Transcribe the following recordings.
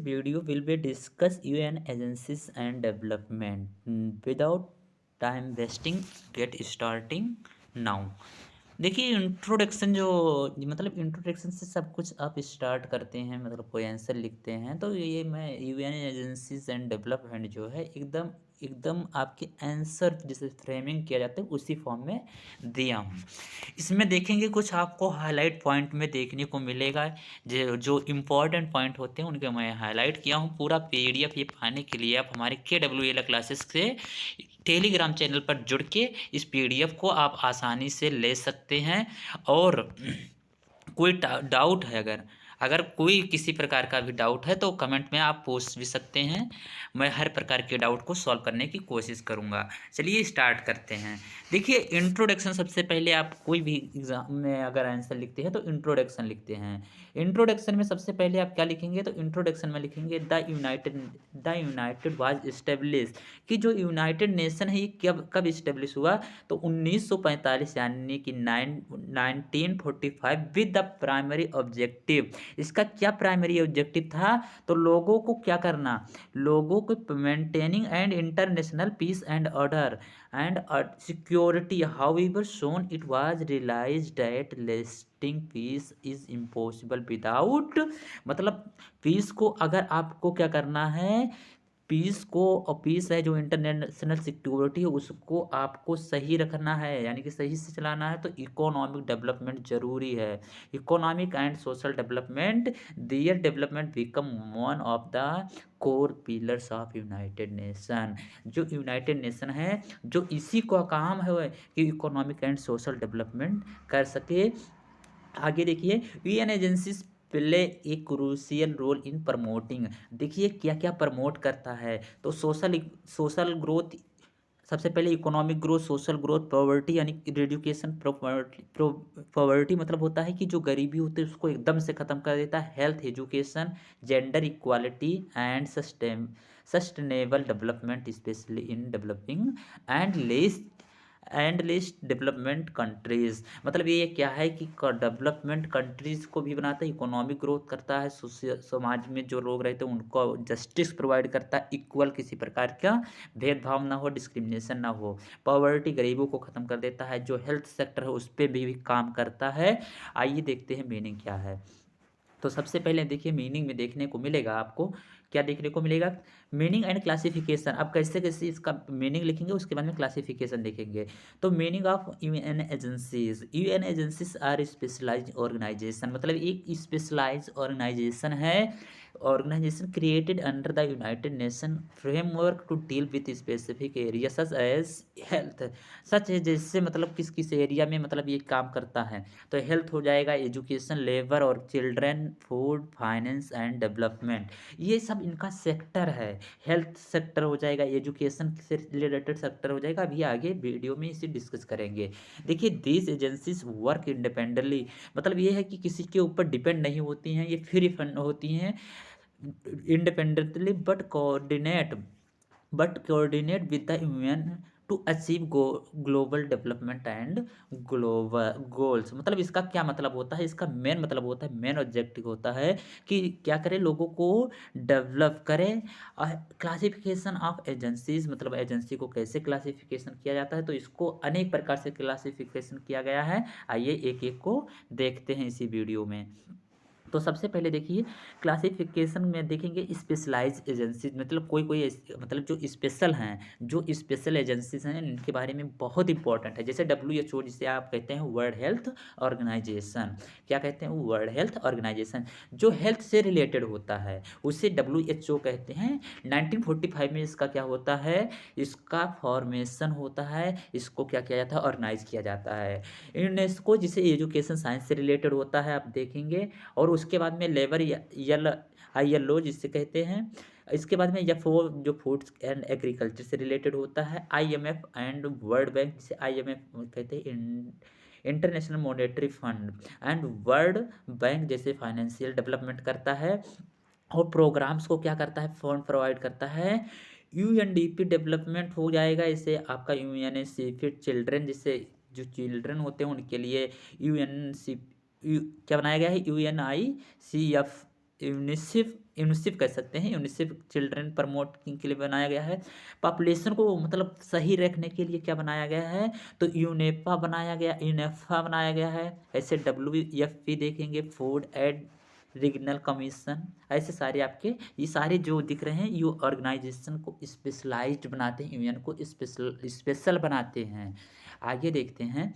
Video will be discuss UN agencies and development. Without time wasting, get starting now. देखिए introduction जो मतलब introduction से सब कुछ आप स्टार्ट करते हैं, मतलब कोई आंसर लिखते हैं, तो ये मैं यूएन एजेंसीज एंड डेवलपमेंट जो है एकदम एकदम आपके आंसर जिसे फ्रेमिंग किया जाता है उसी फॉर्म में दिया हूँ। इसमें देखेंगे कुछ आपको हाईलाइट पॉइंट में देखने को मिलेगा। जो जो इम्पोर्टेंट पॉइंट होते हैं उनके मैं हाईलाइट किया हूँ। पूरा पीडीएफ ये पाने के लिए आप हमारे KWL क्लासेस से टेलीग्राम चैनल पर जुड़ के इस पीडीएफ को आप आसानी से ले सकते हैं। और कोई डाउट है, अगर अगर कोई किसी प्रकार का भी डाउट है तो कमेंट में आप पूछ भी सकते हैं। मैं हर प्रकार के डाउट को सॉल्व करने की कोशिश करूंगा। चलिए स्टार्ट करते हैं। देखिए इंट्रोडक्शन, सबसे पहले आप कोई भी एग्जाम में अगर आंसर लिखते हैं तो इंट्रोडक्शन लिखते हैं। इंट्रोडक्शन में सबसे पहले आप क्या लिखेंगे, तो इंट्रोडक्शन में लिखेंगे द यूनाइटेड वाज इस्टेब्लिश, कि जो यूनाइटेड नेशन है ये कब कब इस्टेब्लिश हुआ, तो 1945 यानी कि 1945 विद द प्राइमरी ऑब्जेक्टिव। इसका क्या प्राइमरी ऑब्जेक्टिव था, तो लोगों को क्या करना, लोगों को maintaining and international peace and order and security. However soon it was realized that lasting peace is impossible without, मतलब पीस को अगर आपको क्या करना है, पीस को, और पीस है जो इंटरनेशनल सिक्योरिटी है उसको आपको सही रखना है, यानी कि सही से चलाना है, तो इकोनॉमिक डेवलपमेंट जरूरी है। Economic and social development, their development become one of the core pillars of United Nation. जो यूनाइटेड नेशन है, जो इसी का काम है कि इकोनॉमिक एंड सोशल डेवलपमेंट कर सके। आगे देखिए, यूएन एजेंसीज प्ले एक क्रूशियल रोल इन प्रमोटिंग। देखिए क्या क्या प्रमोट करता है, तो सोशल सोशल ग्रोथ, सबसे पहले economic growth, social growth, poverty यानी रिड्यूकेशन, पॉवर्टी मतलब होता है कि जो गरीबी होती है उसको एकदम से ख़त्म कर देता है, health, education, gender equality and sustainable development specially in developing and list development countries. मतलब ये क्या है कि डेवलपमेंट कंट्रीज को भी बनाता है, इकोनॉमिक ग्रोथ करता है, समाज में जो लोग रहते हैं उनको जस्टिस प्रोवाइड करता है, इक्वल, किसी प्रकार का भेदभाव ना हो, डिस्क्रिमिनेशन ना हो, पॉवर्टी, गरीबों को ख़त्म कर देता है, जो हेल्थ सेक्टर है उस पर भी काम करता है। आइए देखते हैं मीनिंग क्या है। तो सबसे पहले देखिए मीनिंग में देखने को मिलेगा आपको, क्या देखने को मिलेगा, मीनिंग एंड क्लासिफिकेशन। आप कैसे कैसे इसका मीनिंग लिखेंगे उसके बाद में क्लासिफिकेशन देखेंगे। तो meaning of UN agencies, UN agencies are specialized organization, मतलब एक स्पेशलाइज्ड ऑर्गेनाइजेशन है, organization created under the United Nation framework to deal with specific area such as health. Such है जैसे, मतलब किस किस एरिया में मतलब ये काम करता है, तो हेल्थ हो जाएगा, एजुकेशन, लेबर और children, food, finance and development, ये सब इनका सेक्टर है। हेल्थ सेक्टर हो जाएगा, एजुकेशन से रिलेटेड सेक्टर हो जाएगा, अभी आगे वीडियो में इसे डिस्कस करेंगे। देखिए दिस एजेंसीज वर्क इंडिपेंडेंटली, मतलब ये है कि किसी के ऊपर डिपेंड नहीं होती हैं, ये फ्री फंड होती हैं, independently but coordinate with the UN to achieve global development and global goals. मतलब इसका क्या मतलब होता है, इसका मेन मतलब होता है, मेन ऑब्जेक्टिव होता है कि क्या करें, लोगों को डेवलप करें। क्लासिफिकेशन ऑफ एजेंसीज, मतलब एजेंसी को कैसे क्लासिफिकेशन किया जाता है, तो इसको अनेक प्रकार से क्लासिफिकेशन किया गया है। आइए एक एक को देखते हैं इसी वीडियो में। तो सबसे पहले देखिए क्लासिफिकेशन में देखेंगे स्पेशलाइज एजेंसीज, मतलब कोई कोई मतलब जो स्पेशल हैं, जो स्पेशल एजेंसीज हैं इनके बारे में बहुत इंपॉर्टेंट है। जैसे WHO, जिसे आप कहते हैं वर्ल्ड हेल्थ ऑर्गेनाइजेशन, क्या कहते हैं, वर्ल्ड हेल्थ ऑर्गेनाइजेशन, जो हेल्थ से रिलेटेड होता है उसे WHO कहते हैं। 1945 में इसका क्या होता है, इसका फॉर्मेशन होता है, इसको क्या किया जाता है, ऑर्गेनाइज किया जाता है। यूनेस्को, जिसे एजुकेशन साइंस से रिलेटेड होता है, आप देखेंगे। और उसके बाद में लेबर यल ILO जिसे कहते हैं। इसके बाद में FO जो फूड्स एंड एग्रीकल्चर से रिलेटेड होता है। IMF एंड वर्ल्ड बैंक, जिसे IMF कहते हैं, international monetary fund and world bank जैसे फाइनेंशियल डेवलपमेंट करता है। और प्रोग्राम्स को क्या करता है, फंड प्रोवाइड करता है। UNDP डेवलपमेंट हो जाएगा, इसे आपका UNCF चिल्ड्रन, जिससे जो चिल्ड्रन होते हैं उनके लिए UNC क्या बनाया गया है, UNICF यूनिसेफ यूनिसेफ कह सकते हैं, यूनिसेफ चिल्ड्रन प्रमोटिंग के लिए बनाया गया है। पॉपुलेशन को मतलब सही रखने के लिए क्या बनाया गया है, तो यूनेफा बनाया गया है। ऐसे WFP देखेंगे, फूड एंड रीजनल कमीशन, ऐसे सारे आपके ये सारे जो दिख रहे हैं ये ऑर्गेनाइजेशन को स्पेशलाइज्ड बनाते हैं, यूएन को स्पेशल बनाते हैं। आगे देखते हैं,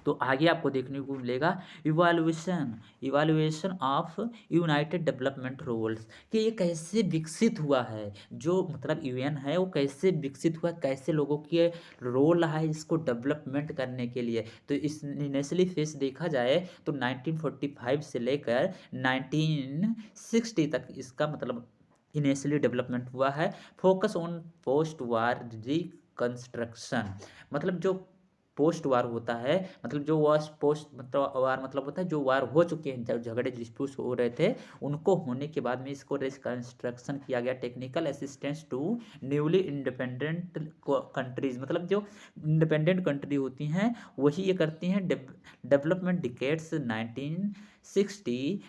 तो आगे आपको देखने को मिलेगा इवाल्यूएशन इवाल्यूएशन ऑफ यूनाइटेड डेवलपमेंट रोल्स, कि ये कैसे विकसित हुआ है, जो मतलब यूएन है वो कैसे विकसित हुआ, कैसे लोगों के रोल रहा है इसको डेवलपमेंट करने के लिए। तो इस इनिशियली फेस देखा जाए तो 1945 से लेकर 1960 तक इसका मतलब इनिशियली डेवलपमेंट हुआ है। Focus on post war reconstruction, मतलब जो पोस्ट वार होता है, मतलब जो वार पोस्ट मतलब वार मतलब होता है जो वार हो चुके हैं, जब झगड़े डिस्प्यूट हो रहे थे उनको होने के बाद में इसको रिकंस्ट्रक्शन किया गया। Technical assistance to newly independent countries, मतलब जो इंडिपेंडेंट कंट्री होती हैं वही ये करती हैं। Development decades 1960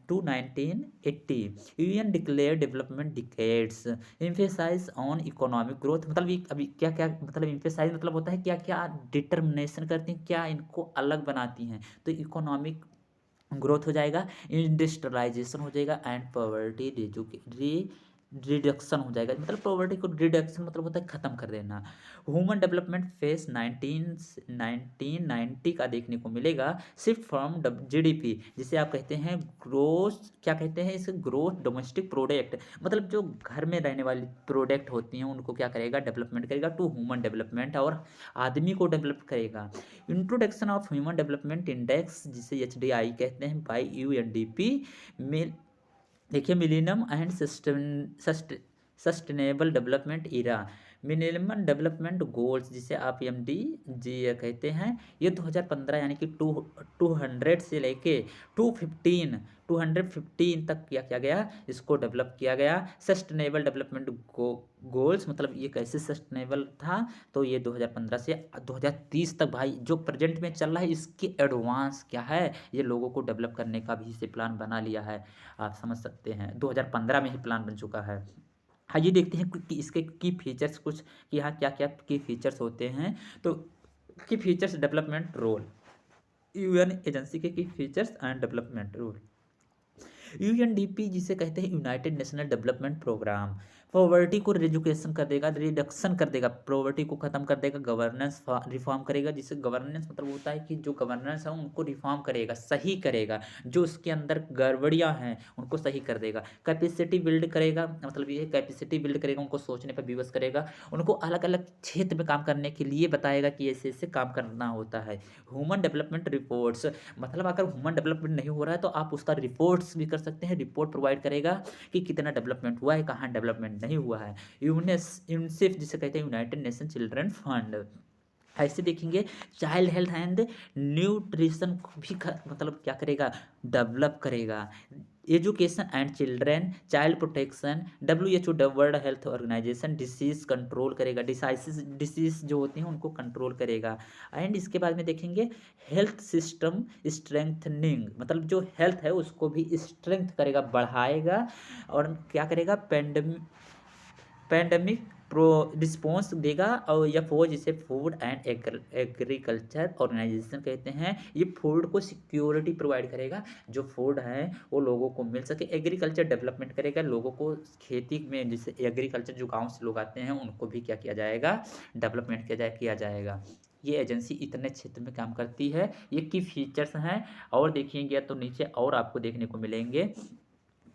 to 1980, UN declare development decades, emphasise on economic growth, मतलब ये अभी क्या क्या मतलब एम्फेसाइज मतलब होता है क्या क्या डिटर्मिनेशन करती हैं, क्या इनको अलग बनाती हैं। तो इकोनॉमिक ग्रोथ हो जाएगा, इंडस्ट्रियलाइजेशन हो जाएगा एंड पॉवर्टी रिडक्शन हो जाएगा, मतलब पॉवर्टी को रिडक्शन मतलब होता है ख़त्म कर देना। ह्यूमन डेवलपमेंट फेस 1990 का देखने को मिलेगा। शिफ्ट फ्रॉम GDP, जिसे आप कहते हैं ग्रोथ, क्या कहते हैं इसे, ग्रोथ डोमेस्टिक प्रोडक्ट, मतलब जो घर में रहने वाली प्रोडक्ट होती हैं उनको क्या करेगा, डेवलपमेंट करेगा, टू ह्यूमन डेवलपमेंट, और आदमी को डेवलप करेगा। Introduction of human development index, जिसे HDI कहते हैं, बाई UNDP में देखिए millennium and sustainable development era, minimum development goals, जिसे आप MDG कहते हैं, ये 2015 यानी कि 200 से लेके 215 तक किया गया, इसको डेवलप किया गया। सस्टेनेबल डेवलपमेंट गोल्स मतलब ये कैसे सस्टेनेबल था, तो ये 2015 से 2030 तक भाई जो प्रेजेंट में चल रहा है इसके एडवांस क्या है, ये लोगों को डेवलप करने का भी इसे प्लान बना लिया है। आप समझ सकते हैं 2015 में ही प्लान बन चुका है। आइए देखते हैं कि इसके की फीचर्स कुछ, कि यहाँ क्या क्या की फीचर्स होते हैं। तो की features development role, UN agency के की features and development role. UNDP जिसे कहते हैं United National development programme, poverty को रिजुकेशन कर देगा, रिडक्शन कर देगा, पॉवर्टी को खत्म कर देगा, गवर्नेंस रिफॉर्म करेगा, जिसे गवर्नेंस मतलब होता है कि जो गवर्नेंस है उनको रिफॉर्म करेगा, सही करेगा, जो उसके अंदर गड़बड़ियाँ हैं उनको सही कर देगा। कैपेसिटी बिल्ड करेगा, मतलब ये कैपेसिटी बिल्ड करेगा, उनको सोचने पर विवश करेगा, उनको अलग अलग क्षेत्र में काम करने के लिए बताएगा कि ऐसे ऐसे काम करना होता है। ह्यूमन डेवलपमेंट रिपोर्ट्स, मतलब अगर ह्यूमन डेवलपमेंट नहीं हो रहा है तो आप उसका रिपोर्ट्स भी कर सकते हैं, रिपोर्ट प्रोवाइड करेगा कि कितना डेवलपमेंट हुआ है, कहाँ डेवलपमेंट नहीं हुआ है। यूनिसेफ जिसे कहते हैं यूनाइटेड नेशन चिल्ड्रन फंड, ऐसे देखेंगे चाइल्ड हेल्थ एंड न्यूट्रिशन को भी मतलब क्या करेगा, डेवलप करेगा। Education and children child protection, WHO world health organisation disease control करेगा, डिसीज जो होती हैं उनको कंट्रोल करेगा। एंड इसके बाद में देखेंगे हेल्थ सिस्टम स्ट्रेंथनिंग, मतलब जो हेल्थ है उसको भी स्ट्रेंथ करेगा, बढ़ाएगा, और क्या करेगा, पैंडमिक प्रो रिस्पॉन्स देगा। और या फौज जिसे फूड एंड एग्रीकल्चर ऑर्गेनाइजेशन कहते हैं, ये फूड को सिक्योरिटी प्रोवाइड करेगा, जो फूड है वो लोगों को मिल सके। एग्रीकल्चर डेवलपमेंट करेगा, लोगों को खेती में जैसे एग्रीकल्चर जो गांव से लोग आते हैं उनको भी क्या किया जाएगा, डेवलपमेंट किया जाएगा। ये एजेंसी इतने क्षेत्र में काम करती है, ये की फीचर्स हैं। और देखिएगा तो नीचे और आपको देखने को मिलेंगे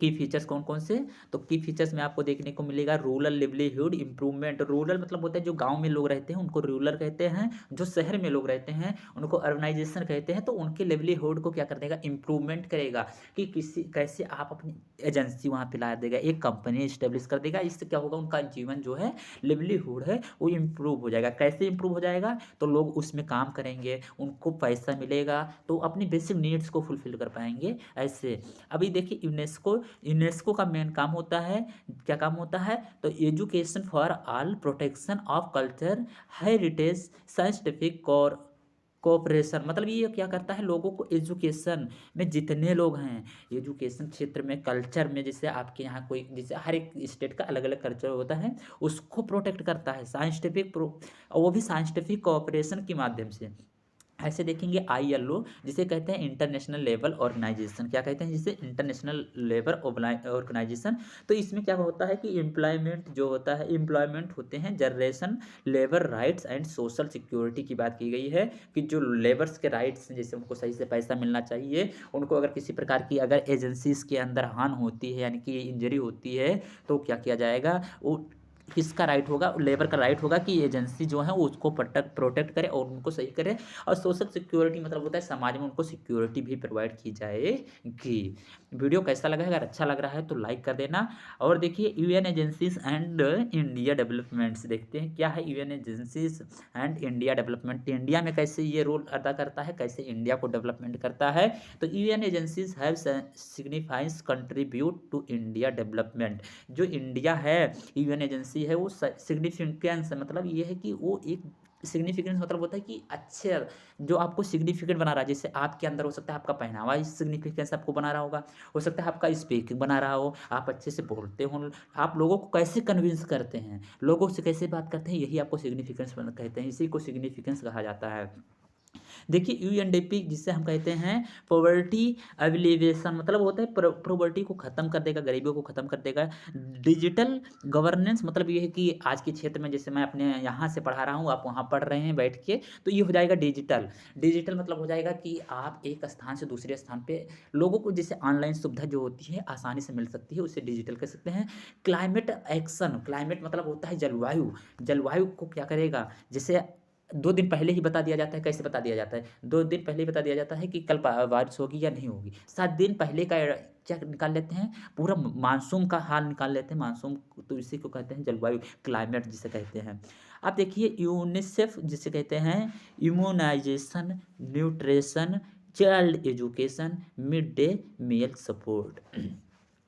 की फीचर्स कौन कौन से, तो की फीचर्स में आपको देखने को मिलेगा रूरल लिवलीहुड इंप्रूवमेंट। रूरल मतलब होता है जो गांव में लोग रहते हैं उनको रूरल कहते हैं, जो शहर में लोग रहते हैं उनको अर्बनाइजेशन कहते हैं। तो उनके लिवलीहुड को क्या कर देगा, इंप्रूवमेंट करेगा, कि किसी कैसे आप अपनी एजेंसी वहाँ पे ला देगा, एक कंपनी इस्टेब्लिश कर देगा। इससे क्या होगा, उनका जीवन जो है लिवलीहुड है वो इम्प्रूव हो जाएगा। कैसे इम्प्रूव हो जाएगा, तो लोग उसमें काम करेंगे, उनको पैसा मिलेगा, तो अपनी बेसिक नीड्स को फुलफिल कर पाएंगे। ऐसे अभी देखिए यूनेस्को का मेन काम होता है, क्या काम होता है, तो education for all, protection of culture heritage, scientific और कोऑपरेशन मतलब ये क्या करता है, लोगों को एजुकेशन में जितने लोग हैं, एजुकेशन क्षेत्र में, कल्चर में, जैसे आपके यहाँ कोई, जैसे हर एक स्टेट का अलग अलग कल्चर होता है, उसको प्रोटेक्ट करता है साइंटिफिक प्रो, और वो भी साइंटिफिक कोऑपरेशन के माध्यम से। ऐसे देखेंगे ILO जिसे कहते हैं इंटरनेशनल लेबर ऑर्गेनाइजेशन, क्या कहते हैं जिसे, इंटरनेशनल लेबर ऑर्गेनाइजेशन। तो इसमें क्या होता है कि एम्प्लॉयमेंट जो होता है, एम्प्लॉयमेंट होते हैं, generation, labour rights and social security की बात की गई है कि जो लेबर्स के राइट्स, जैसे उनको सही से पैसा मिलना चाहिए, उनको अगर किसी प्रकार की अगर एजेंसीज के अंदर हानि होती है, यानी कि इंजरी होती है, तो क्या किया जाएगा, वो किसका राइट होगा, लेबर का राइट होगा कि एजेंसी जो है वो उसको प्रोटेक्ट प्रोटेक्ट करे और उनको सही करे। और सोशल सिक्योरिटी मतलब होता है समाज में उनको सिक्योरिटी भी प्रोवाइड की जाएगी। वीडियो कैसा लगा है, अगर अच्छा लग रहा है तो लाइक कर देना। और देखिए UN agencies and India developments, देखते हैं क्या है UN agencies and India development, India में कैसे ये रोल अदा करता है, कैसे इंडिया को डेवलपमेंट करता है। तो UN agencies have significance contribute to India development. जो इंडिया है, यूएन एजेंसी है, वो सिग्निफिकेंस मतलब ये है कि वो एक सिग्निफिकेंस मतलब होता है कि अच्छे, जो आपको सिग्निफिकेंट बना रहा है, जैसे आपके अंदर हो सकता है आपका पहनावा इस सिग्निफिकेंस आपको बना रहा होगा, हो सकता है आपका स्पीकिंग बना रहा हो, आप अच्छे से बोलते हो, आप लोगों को कैसे कन्विंस करते हैं, लोगों से कैसे बात करते हैं, यही आपको सिग्निफिकेंस कहते हैं, इसी को सिग्निफिकेंस कहा जाता है। देखिए यूएनडीपी जिसे हम कहते हैं पॉवर्टी एलिवेशन, मतलब होता है पॉवर्टी को ख़त्म कर देगा, गरीबी को ख़त्म कर देगा। डिजिटल गवर्नेंस मतलब ये है कि आज के क्षेत्र में, जैसे मैं अपने यहाँ से पढ़ा रहा हूँ, आप वहाँ पढ़ रहे हैं बैठ के, तो ये हो जाएगा डिजिटल। डिजिटल मतलब हो जाएगा कि आप एक स्थान से दूसरे स्थान पे लोगों को, जैसे ऑनलाइन सुविधा जो होती है आसानी से मिल सकती है, उसे डिजिटल कह सकते हैं। क्लाइमेट एक्शन, क्लाइमेट मतलब होता है जलवायु, जलवायु को क्या करेगा, जैसे 2 दिन पहले ही बता दिया जाता है, कैसे बता दिया जाता है? 2 दिन पहले ही बता दिया जाता है कि कल बारिश होगी या नहीं होगी। 7 दिन पहले का क्या निकाल लेते हैं, पूरा मानसून का हाल निकाल लेते हैं, मानसून, तो इसी को कहते हैं जलवायु, क्लाइमेट जिसे कहते हैं। आप देखिए यूनिसेफ जिसे कहते हैं immunisation, nutrition, child education, mid day meal support.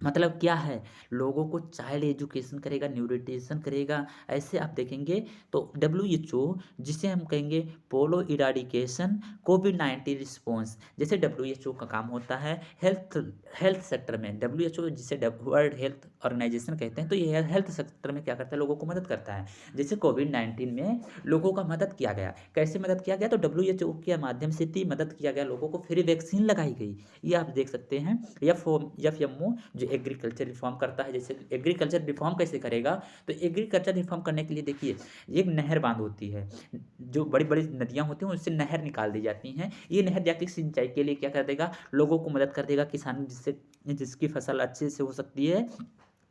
मतलब क्या है, लोगों को चाइल्ड एजुकेशन करेगा, न्यूट्रिशन करेगा। ऐसे आप देखेंगे तो WHO जिसे हम कहेंगे पोलो इराडिकेशन, कोविड-19 रिस्पॉन्स, जैसे WHO का काम होता है हेल्थ हेल्थ सेक्टर में। WHO जिसे वर्ल्ड हेल्थ ऑर्गेनाइजेशन कहते हैं, तो ये हेल्थ सेक्टर में क्या करता है, लोगों को मदद करता है। जैसे कोविड-19 में लोगों का मदद किया गया, कैसे मदद किया गया, तो WHO के माध्यम से भी मदद किया गया, लोगों को फ्री वैक्सीन लगाई गई, ये आप देख सकते हैं। FMO जो एग्रीकल्चर रिफॉर्म करता है, जैसे एग्रीकल्चर रिफॉर्म कैसे करेगा, तो एग्रीकल्चर रिफॉर्म करने के लिए देखिए एक नहर बांध होती है, जो बड़ी बड़ी नदियां होती हैं उससे नहर निकाल दी जाती हैं, ये नहर जाके सिंचाई के लिए क्या कर देगा, लोगों को मदद कर देगा, किसान जिससे जिसकी फसल अच्छे से हो सकती है,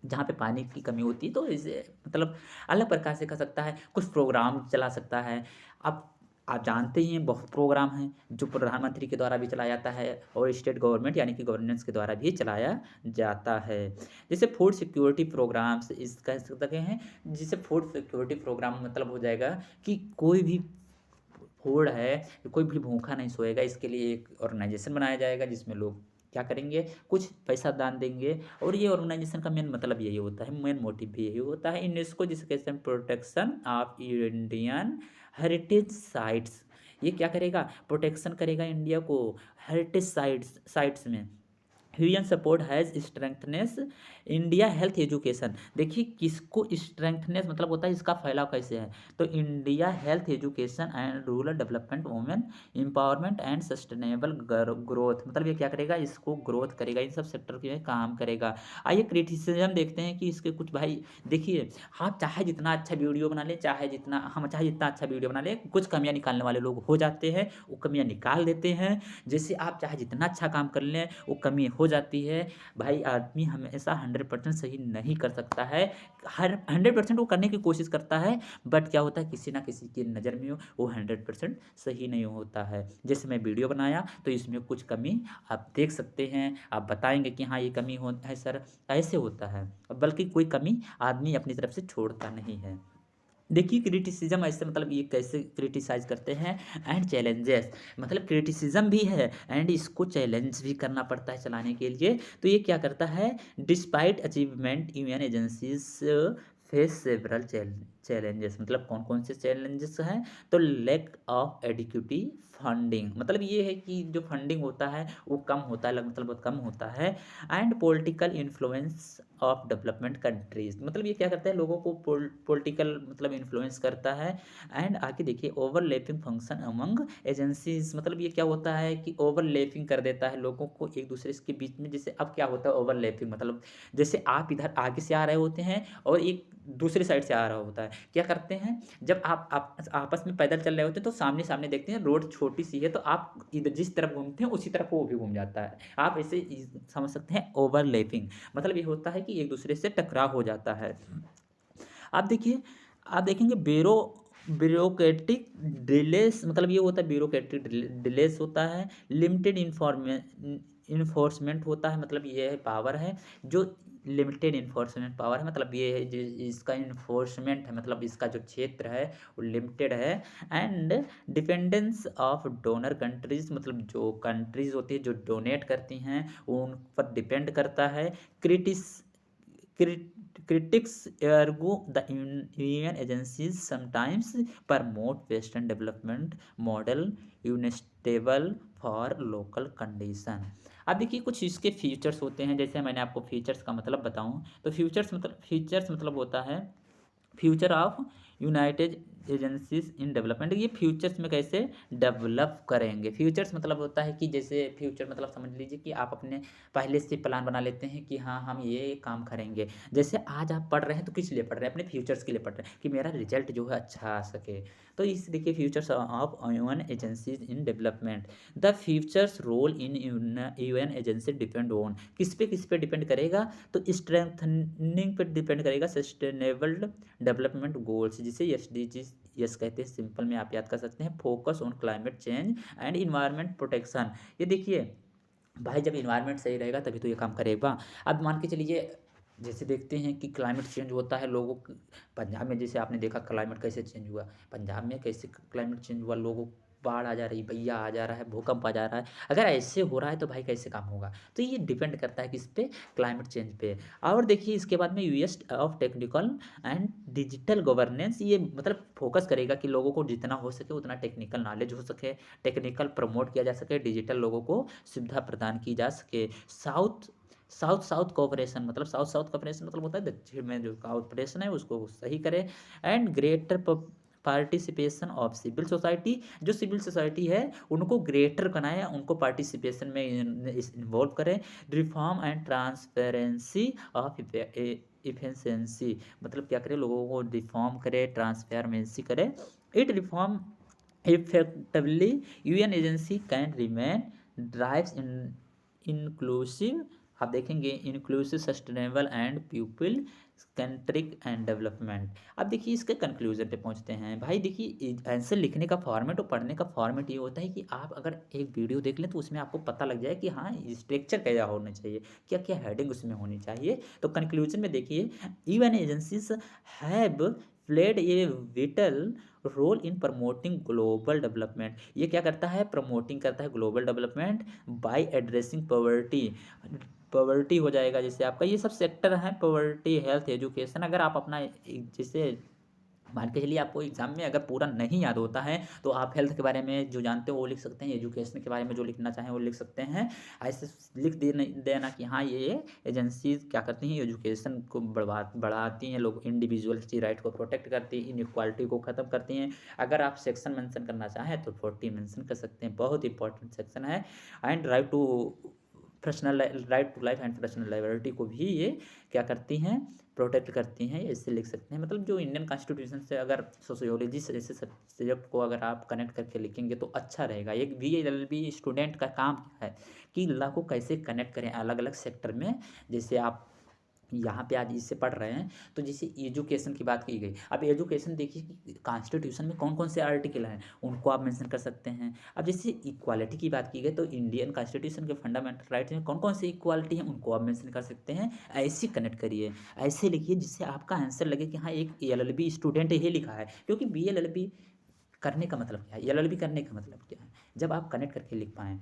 जहाँ पे पानी की कमी होती है, तो इसे मतलब अलग प्रकार से कर सकता है, कुछ प्रोग्राम चला सकता है। अब आप जानते ही हैं बहुत प्रोग्राम हैं जो प्रधानमंत्री के द्वारा भी चलाया जाता है और स्टेट गवर्नमेंट यानी कि गवर्नेंस के द्वारा भी चलाया जाता है। जैसे फूड सिक्योरिटी प्रोग्राम्स इस कह सकते हैं, जिसे फूड सिक्योरिटी प्रोग्राम मतलब हो जाएगा कि कोई भी फूड है, कोई भी भूखा नहीं सोएगा, इसके लिए एक ऑर्गेनाइजेशन बनाया जाएगा जिसमें लोग क्या करेंगे, कुछ पैसा दान देंगे, और ये ऑर्गेनाइजेशन का मेन मतलब यही होता है, मेन मोटिव भी यही होता है। यूनेस्को जिसे कहते हैं protection of Indian heritage sites, ये क्या करेगा, प्रोटेक्शन करेगा इंडिया को हेरिटेज साइट्स में। Human support has strengthens India health education, देखिए किसको स्ट्रेंथनेस मतलब होता है, इसका फैलाव कैसे है, तो India health education and rural development, women empowerment and sustainable growth, मतलब ये क्या करेगा, इसको ग्रोथ करेगा, इन सब सेक्टर में काम करेगा। आइए क्रिटिसिज्म देखते हैं कि इसके कुछ भाई, देखिए आप चाहे जितना अच्छा वीडियो बना ले, चाहे जितना अच्छा वीडियो बना ले, कुछ कमियां निकालने वाले लोग हो जाते हैं, वो कमियां निकाल देते हैं। जैसे आप चाहे जितना अच्छा काम कर लें, वो कमी हो जाती है। भाई आदमी हमेशा 100% सही नहीं कर सकता है, हर 100% वो करने की कोशिश करता है, बट क्या होता है किसी ना किसी की नज़र में वो 100% सही नहीं होता है। जैसे मैं वीडियो बनाया तो इसमें कुछ कमी आप देख सकते हैं, आप बताएंगे कि हाँ ये कमी हो है सर, ऐसे होता है, बल्कि कोई कमी आदमी अपनी तरफ से छोड़ता नहीं है। देखिए क्रिटिसिज्म ऐसे मतलब ये कैसे क्रिटिसाइज करते हैं, एंड चैलेंजेस मतलब क्रिटिसिज्म भी है एंड इसको चैलेंज भी करना पड़ता है चलाने के लिए। तो ये क्या करता है, despite achievement UN agencies face several challenges, मतलब कौन कौन से चैलेंजेस हैं, तो लैक ऑफ एडिक्विटी फंडिंग, मतलब ये है कि जो फंडिंग होता है वो कम होता है, मतलब बहुत कम होता है। And political influence of development countries, मतलब ये क्या करता है, लोगों को पॉलिटिकल मतलब इन्फ्लुएंस करता है। एंड आगे देखिए ओवरलैपिंग फंक्शन अमंग एजेंसीज, मतलब ये क्या होता है कि ओवरलैपिंग कर देता है लोगों को एक दूसरे के बीच में। जैसे अब क्या होता है ओवरलैपिंग, मतलब जैसे आप इधर आगे से आ रहे होते हैं और एक दूसरी साइड से आ रहा होता है, क्या करते हैं जब आप आपस में पैदल चल रहे होते हैं तो सामने सामने देखते हैं, रोड छोटी सी है तो आप इधर जिस तरफ घूमते हैं उसी तरफ वो भी घूम जाता है। आप ऐसे समझ सकते हैं ओवरलैपिंग, मतलब ये होता है कि एक दूसरे से टकराव हो जाता है। आप देखिए, आप देखेंगे ब्यूरोक्रेटिक डिलेस, मतलब ये होता है ब्यूरोक्रेटिक डिलेस होता है। लिमिटेड इन्फोर्समेंट होता है, मतलब ये है पावर है जो लिमिटेड इन्फोर्समेंट पावर है, मतलब ये है इसका इन्फोर्समेंट है, मतलब इसका जो क्षेत्र है वो लिमिटेड है। And dependence of donor countries, मतलब जो कंट्रीज होती है जो डोनेट करती हैं वो उन पर डिपेंड करता है। क्रिटिस critics ergo the UN agencies sometimes promote Western development model unstable for local condition। अब देखिए कुछ इसके फीचर्स होते हैं, जैसे मैंने आपको फीचर्स का मतलब बताऊं तो फीचर्स मतलब होता है future of United agencies in development, ये फ्यूचर्स में कैसे डेवलप करेंगे। फ्यूचर्स मतलब होता है कि जैसे फ्यूचर मतलब समझ लीजिए कि आप अपने पहले से प्लान बना लेते हैं कि हाँ हम ये काम करेंगे। जैसे आज आप पढ़ रहे हैं तो किस लिए पढ़ रहे हैं, अपने फ्यूचर्स के लिए पढ़ रहे हैं कि मेरा रिजल्ट जो है अच्छा आ सके। तो इस देखिए futures of UN agencies in development, the futures role in UN agency depend on, किस पे डिपेंड करेगा, तो स्ट्रेंथनिंग पे डिपेंड करेगा सस्टेनेबल डेवलपमेंट गोल्स, जिसे एसडीजी यस कहते हैं, सिंपल में आप याद कर सकते हैं, focus on climate change and environment protection. ये देखिए भाई जब इन्वायरमेंट सही रहेगा तभी तो ये काम करेगा। अब मान के चलिए जैसे देखते हैं कि क्लाइमेट चेंज होता है पंजाब में जैसे आपने देखा क्लाइमेट कैसे चेंज हुआ, पंजाब में कैसे क्लाइमेट चेंज हुआ, लोगों को बाढ़ आ जा रही, भैया आ जा रहा है, भूकंप आ जा रहा है। अगर ऐसे हो रहा है तो भाई कैसे काम होगा। तो ये डिपेंड करता है किस पे, क्लाइमेट चेंज पे। और देखिए इसके बाद में US of technical and digital governance, ये मतलब फोकस करेगा कि लोगों को जितना हो सके उतना टेक्निकल नॉलेज हो सके, टेक्निकल प्रमोट किया जा सके, डिजिटल लोगों को सुविधा प्रदान की जा सके। साउथ साउथ साउथ कोऑपरेशन, मतलब साउथ साउथ कोऑपरेशन मतलब होता है दक्षिण में जो कोऑपरेशन है उसको सही करे। And greater participation of civil society, जो सिविल सोसाइटी है उनको ग्रेटर बनाए, उनको पार्टिसिपेशन में इन्वॉल्व करें। Reform and transparency of efficiency, मतलब क्या करें, लोगों को रिफॉर्म करे, ट्रांसपेरेंसी करे। It reform effectively UN agency can remain drives in inclusive, आप देखेंगे inclusive sustainable and people centric and development. अब देखिए इसके कंक्लूजन पे पहुंचते हैं। भाई देखिए आंसर लिखने का फॉर्मेट और पढ़ने का फॉर्मेट ये होता है कि आप अगर एक वीडियो देख लें तो उसमें आपको पता लग जाए कि हाँ स्ट्रक्चर क्या होना चाहिए, क्या क्या हेडिंग उसमें होनी चाहिए। तो कंक्लूजन में देखिए UN agencies have played a vital role in promoting global development, ये क्या करता है, प्रमोटिंग करता है global development by addressing poverty. Poverty हो जाएगा जैसे आपका ये सब सेक्टर है, पॉवर्टी, हेल्थ, एजुकेशन। अगर आप अपना जैसे मान के चलिए आपको एग्जाम में अगर पूरा नहीं याद होता है तो आप हेल्थ के बारे में जो जानते हो वो लिख सकते हैं, एजुकेशन के बारे में जो लिखना चाहें वो लिख सकते हैं। ऐसे लिख देना कि हाँ ये एजेंसी क्या करती हैं, एजुकेशन को बढ़ाती हैं, लोग इंडिविजुअल की राइट को प्रोटेक्ट करती हैं, इनइक्वालिटी को ख़त्म करती हैं। अगर आप सेक्शन मेंशन करना चाहें तो 40 मेंशन कर सकते हैं, बहुत इंपॉर्टेंट सेक्शन है। And personal right to life and personal liability को भी ये क्या करती हैं, प्रोटेक्ट करती हैं, इससे लिख सकते हैं। मतलब जो इंडियन कॉन्स्टिट्यूशन से अगर सोशियोलॉजी से जैसे सब्जेक्ट को अगर आप कनेक्ट करके लिखेंगे तो अच्छा रहेगा। एक बीएलएलबी स्टूडेंट का काम क्या है कि लॉ को कैसे कनेक्ट करें अलग अलग सेक्टर में। जैसे आप यहाँ पे आज इससे पढ़ रहे हैं तो जैसे एजुकेशन की बात की गई, अब एजुकेशन देखिए कि कॉन्स्टिट्यूशन में कौन कौन से आर्टिकल हैं उनको आप मेंशन कर सकते हैं। अब जैसे इक्वालिटी की बात की गई तो इंडियन कॉन्स्टिट्यूशन के फंडामेंटल राइट्स में कौन कौन सी इक्वालिटी है उनको आप मेंशन कर सकते हैं। ऐसे कनेक्ट करिए, ऐसे लिखिए जिससे आपका आंसर लगे कि हाँ एक एलएलबी स्टूडेंट ये लिखा है। क्योंकि बीएलएलबी करने का मतलब क्या है, एलएलबी करने का मतलब क्या है, जब आप कनेक्ट करके लिख पाएँ।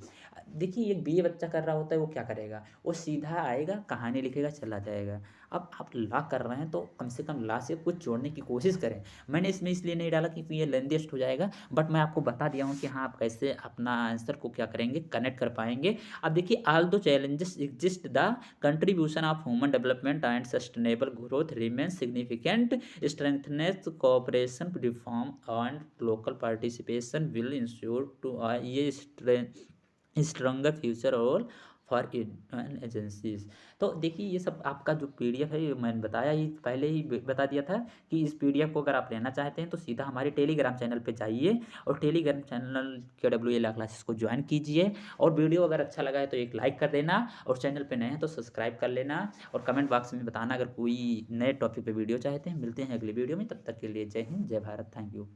देखिए एक बीए बच्चा कर रहा होता है वो क्या करेगा, वो सीधा आएगा कहानी लिखेगा चला जाएगा। अब आप ला कर रहे हैं तो कम से कम ला से कुछ जोड़ने की कोशिश करें। मैंने इसमें इसलिए नहीं डाला क्योंकि ये लेंथीएस्ट हो जाएगा, बट मैं आपको बता दिया हूँ कि हाँ, आप कैसे अपना आंसर को क्या करेंगे, कनेक्ट कर पाएँगे। अब देखिए, although challenges exist, the contribution of human development and sustainable growth remain significant, strengthens cooperation, reform and local participation will ensure to ये स्ट्रॉन्गर फ्यूचर और फॉर एजेंसीज। तो देखिए, ये सब आपका जो पीडीएफ है, ये मैंने बताया ही पहले ही बता दिया था कि इस पीडीएफ को अगर आप लेना चाहते हैं तो सीधा हमारे टेलीग्राम चैनल पे जाइए और टेलीग्राम चैनल के WA क्लासेस को ज्वाइन कीजिए। और वीडियो अगर अच्छा लगा है तो एक लाइक कर देना, और चैनल पे नए हैं तो सब्सक्राइब कर लेना, और कमेंट बॉक्स में बताना अगर कोई नए टॉपिक पे वीडियो चाहते हैं। मिलते हैं अगली वीडियो में, तब तक के लिए जय हिंद, जय भारत, थैंक यू।